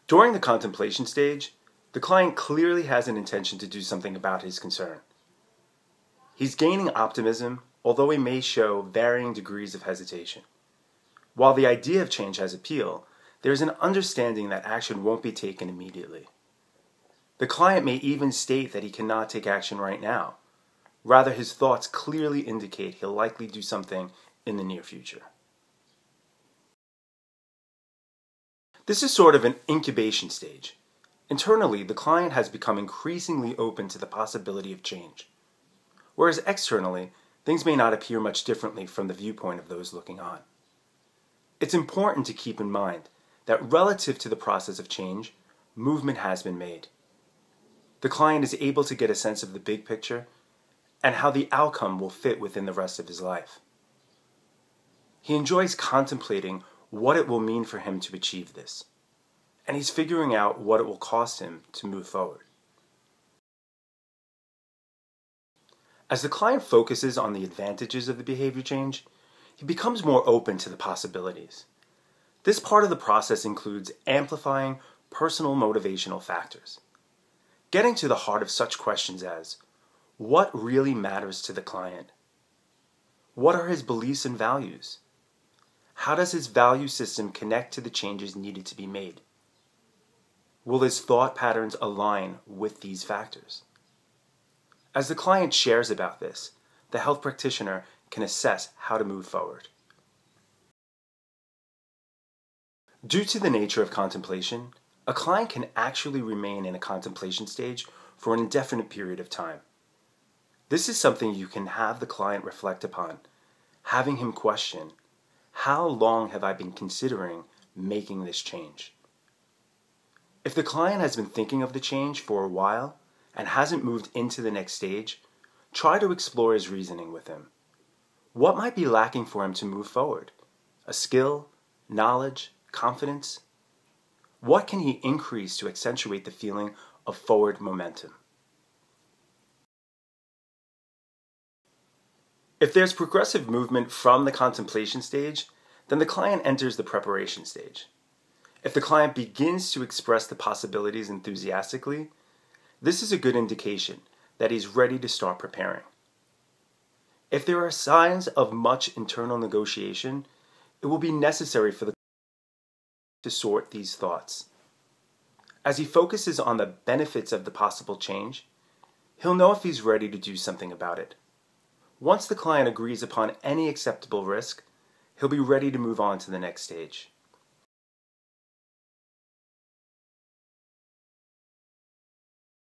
During the contemplation stage, the client clearly has an intention to do something about his concern. He's gaining optimism, although he may show varying degrees of hesitation. While the idea of change has appeal, there is an understanding that action won't be taken immediately. The client may even state that he cannot take action right now. Rather, his thoughts clearly indicate he'll likely do something in the near future. This is sort of an incubation stage. Internally, the client has become increasingly open to the possibility of change, whereas externally, things may not appear much differently from the viewpoint of those looking on. It's important to keep in mind that relative to the process of change, movement has been made. The client is able to get a sense of the big picture and how the outcome will fit within the rest of his life. He enjoys contemplating what it will mean for him to achieve this, and he's figuring out what it will cost him to move forward. As the client focuses on the advantages of the behavior change, he becomes more open to the possibilities. This part of the process includes amplifying personal motivational factors, getting to the heart of such questions as, what really matters to the client? What are his beliefs and values? How does his value system connect to the changes needed to be made? Will his thought patterns align with these factors? As the client shares about this, the health practitioner can assess how to move forward. Due to the nature of contemplation, a client can actually remain in a contemplation stage for an indefinite period of time. This is something you can have the client reflect upon, having him question, how long have I been considering making this change? If the client has been thinking of the change for a while and hasn't moved into the next stage, try to explore his reasoning with him. What might be lacking for him to move forward? A skill, knowledge, confidence? What can he increase to accentuate the feeling of forward momentum? If there's progressive movement from the contemplation stage, then the client enters the preparation stage. If the client begins to express the possibilities enthusiastically, this is a good indication that he's ready to start preparing. If there are signs of much internal negotiation, it will be necessary for the client to sort these thoughts. As he focuses on the benefits of the possible change, he'll know if he's ready to do something about it. Once the client agrees upon any acceptable risk, he'll be ready to move on to the next stage.